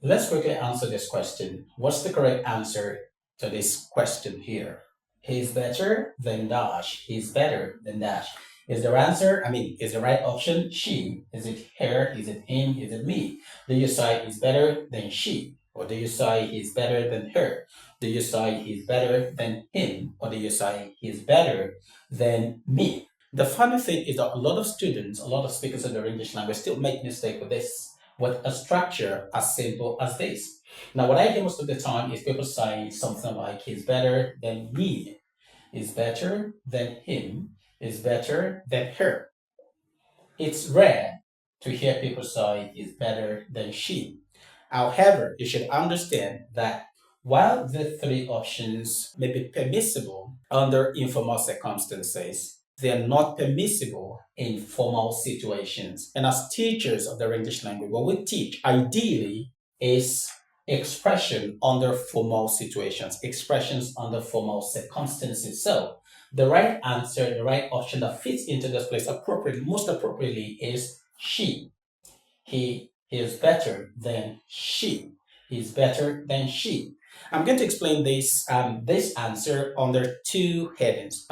Let's quickly answer this question. What's the correct answer to this question here? He's better than dash. He's better than dash. Is the answer, is the right option she? Is it her? Is it him? Is it me? Do you say he's better than she? Or do you say he's better than her? Do you say he's better than him? Or do you say he's better than me? The funny thing is that a lot of students, a lot of speakers of the English language still make mistake with this, with a structure as simple as this. Now, what I hear most of the time is people saying something like, he's better than me, is better than him, is better than her. It's rare to hear people say is better than she. However, you should understand that while the three options may be permissible under informal circumstances, they are not permissible in formal situations. And as teachers of the English language, what we teach ideally is expression under formal situations, expressions under formal circumstances. So the right answer, the right option that fits into this place appropriately, most appropriately, is she. He is better than she. He's better than she. I'm going to explain this answer under two headings.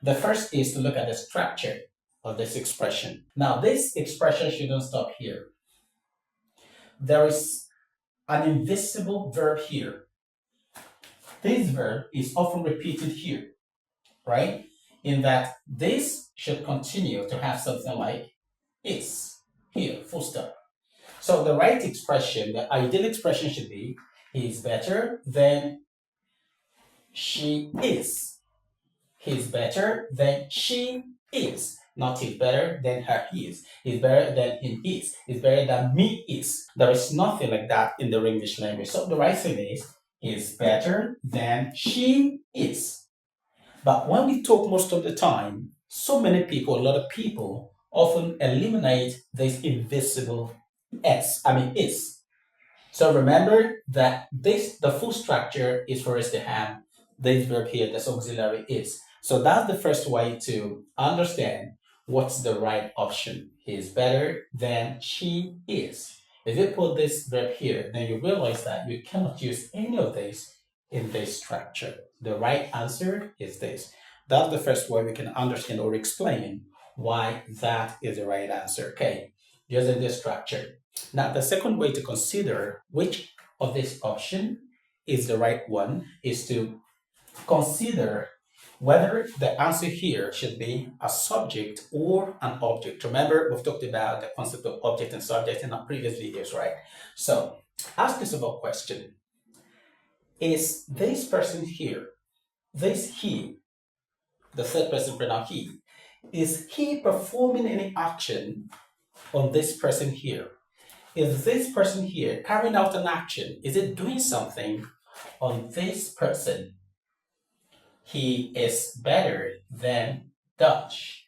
The first is to look at the structure of this expression. Now, this expression shouldn't stop here. There is an invisible verb here. This verb is often repeated here, right? In that this should continue to have something like is here, full stop. So the right expression, the ideal expression should be, he is better than she is. He's better than she is. Not he's better than her is. He's better than him is. He's better than me is. There is nothing like that in the English language. So the right thing is, he's better than she is. But when we talk most of the time, so many people, a lot of people, often eliminate this invisible is. So remember that the full structure is for us to have this verb here, this auxiliary is. So that's the first way to understand what's the right option. He is better than she is. If you put this verb here, then you realize that you cannot use any of this in this structure. The right answer is this. That's the first way we can understand or explain why that is the right answer. Okay, using this structure. Now, the second way to consider which of this option is the right one is to consider whether the answer here should be a subject or an object. Remember, we've talked about the concept of object and subject in our previous videos, right? So, ask yourself a question. Is this person here, this he, the third person pronoun he, is he performing any action on this person here? Is this person here carrying out an action? Is it doing something on this person? He is better than Dutch.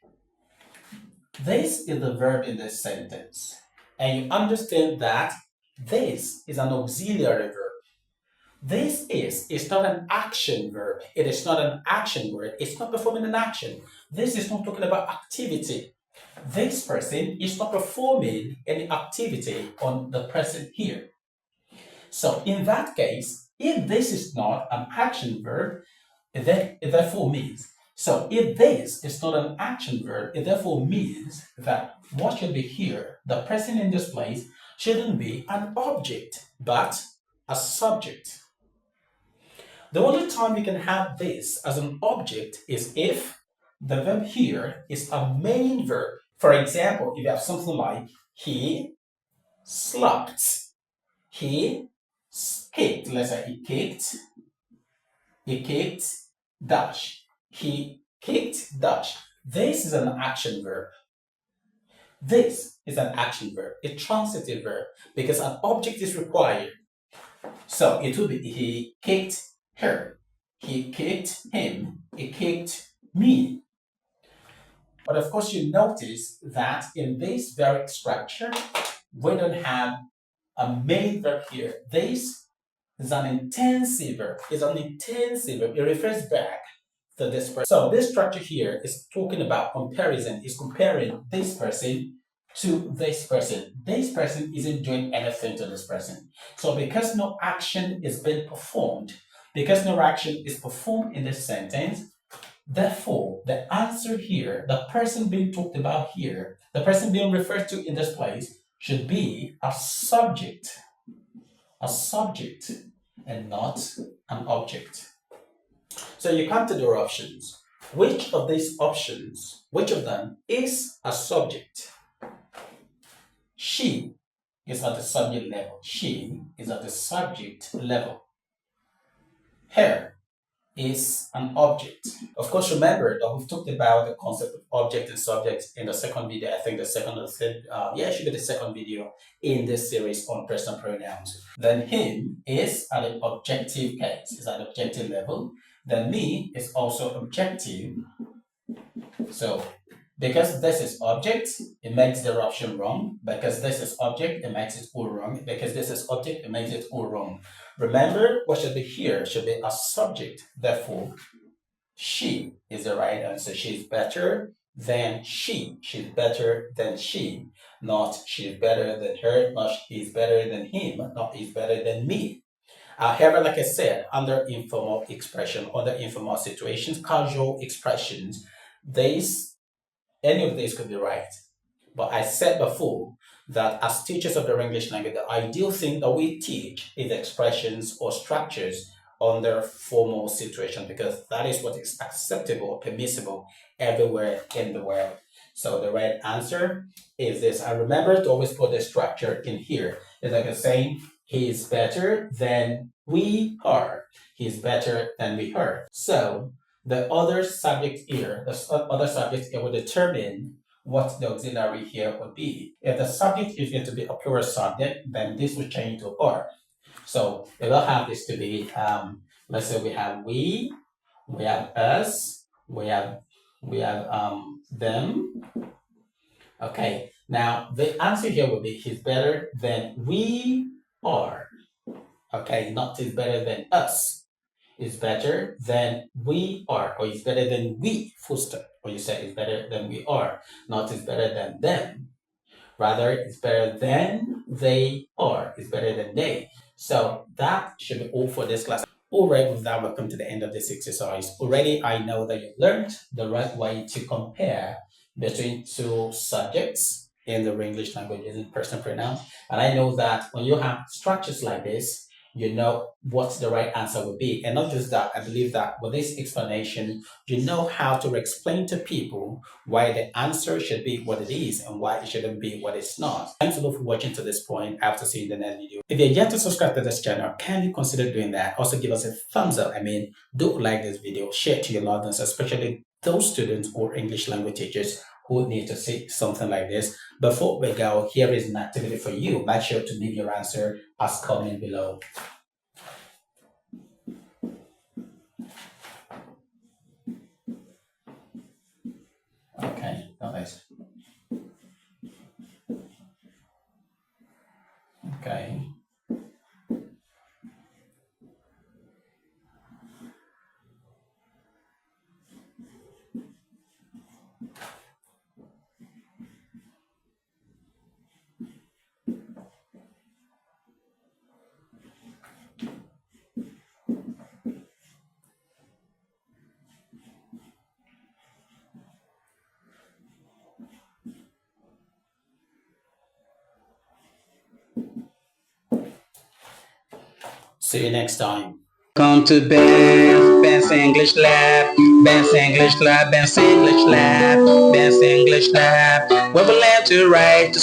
This is the verb in this sentence. And you understand that this is an auxiliary verb. This is not an action verb. It is not an action word. It's not performing an action. This is not talking about activity. This person is not performing any activity on the person here. So in that case, if this is not an action verb, it therefore means, so if this is not an action verb, it therefore means that what should be here, the person in this place, shouldn't be an object, but a subject. The only time we can have this as an object is if the verb here is a main verb. For example, if you have something like he slapped, he kicked, let's say he kicked, dash, he kicked, dash. This is an action verb. This is an action verb, a transitive verb, because an object is required. So it would be he kicked her, he kicked him, he kicked me. But of course, you notice that in this very structure, we don't have a main verb here. This is an intensive verb. It's an intensive verb. It refers back to this person. So this structure here is talking about comparison. It's comparing this person to this person. This person isn't doing anything to this person. So because no action is being performed, because no action is performed in this sentence, therefore the answer here, the person being talked about here, the person being referred to in this place should be a subject and not an object. So you come to their options. Which of these options, which of them is a subject? She is at the subject level. She is at the subject level. Her is an object. Of course, remember that we've talked about the concept of object and subject in the second video. I think the second or third, it should be the second video in this series on personal pronouns. Then him is at an objective case, is at objective level. Then me is also objective. So because this is object, it makes the option wrong. Because this is object, it makes it all wrong. Because this is object, it makes it all wrong. Remember, what should be here should be a subject. Therefore, she is the right answer. She's better than she. She's better than she. Not she's better than her. Not he's better than him. Not he's better than me. However, like I said, under informal expression, under informal situations, casual expressions, any of these could be right. But I said before that as teachers of the English language, the ideal thing that we teach is expressions or structures under formal situation, because that is what is acceptable or permissible everywhere in the world. So the right answer is this. And remember to always put the structure in here. It's like a saying, he is better than we are. He is better than we are. So the other subject here will determine what the auxiliary here would be. If the subject is going to be a plural subject, then this will change to are. So we will have this to be, let's say we have us, we have them. Okay, now the answer here will be he's better than we are. Okay, not he's better than us. Is better than we are, or is better than we, full stop. Or you say it's better than we are, not is better than them. Rather, it's better than they are, it's better than they. So that should be all for this class. All right, with that, we've come to the end of this exercise. Already, I know that you learned the right way to compare between two subjects in the English language using personal pronouns. And I know that when you have structures like this, you know what the right answer would be. And not just that, I believe that with this explanation, you know how to explain to people why the answer should be what it is and why it shouldn't be what it's not. Thanks a lot for watching to this point. I have to see you in the next video. If you're yet to subscribe to this channel, kindly consider doing that. Also give us a thumbs up. Do like this video, share it to your loved ones, especially those students or English language teachers who need to see something like this. Before we go, here is an activity for you. Make sure to leave your answer as comment below. Okay, nice. Okay. See you next time. Come to Ben's English Lab, Ben's English Lab, Ben's English Lab, Ben's English Lab, where we learn to write, to